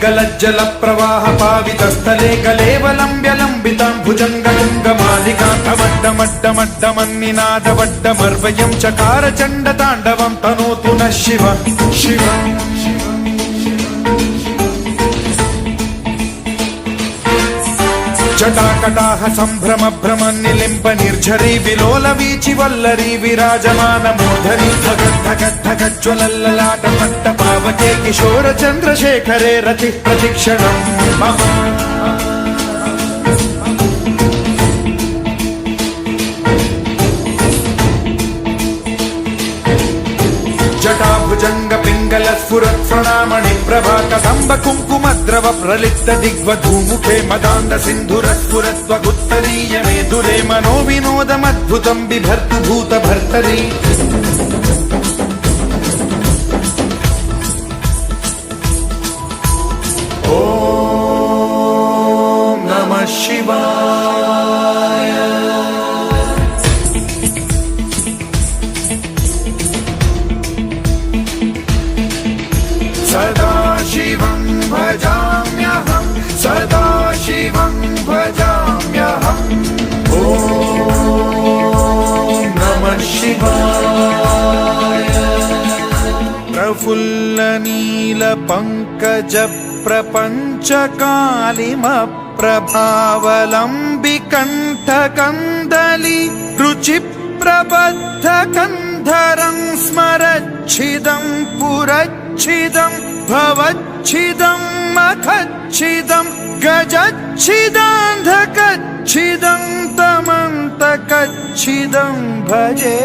गलज्जल प्रवाह पावितस्थले कलेवलम्ब्य लम्बितां भुजङ्गलिङ्गमालिकान्तमड्डमड्डमड्डमन्निनादवड्डमर्वयं चकार चण्डताण्डवं तनोतु नः शिव शिव जटाकटाह सम्भ्रम भ्रम निलिम्ब निर्झरी विलोल वीचि वल्लरी विराजमान मोधरी धगद्धगद्धगज्ज्वलल्ललाट पट्ट पावके किशोर चन्द्रशेखरे रति प्रतिक्षणं मम जटाभुजंग पिंगल स्फुरत् प्रणामणि प्रभा कदम्ब कुङ्कुमद्रव प्रलिप्त दिग्वधूमुखे मदान्ध सिन्धुरस्फुरत्वगुत्तरीय मेधुरे मनो विनोदमद्भुतं बिभर्तु भूत भर्तरी ॐ नमः शिवाय सदा शिवं भजाम्यहं सदा शिवं भजाम्यहम् ॐ नमः शिवाय प्रफुल्ल नील पंकज प्रपंच कालिम प्रभावलम्बिकण्ठ कन्दली रुचि प्रबद्ध कंधरं स्मरच्छिदं पुरच्छिदं भवच्छिदं मखच्छिदं गजच्छिदान्धकच्छिदं तमन्तकच्छिदं भजे।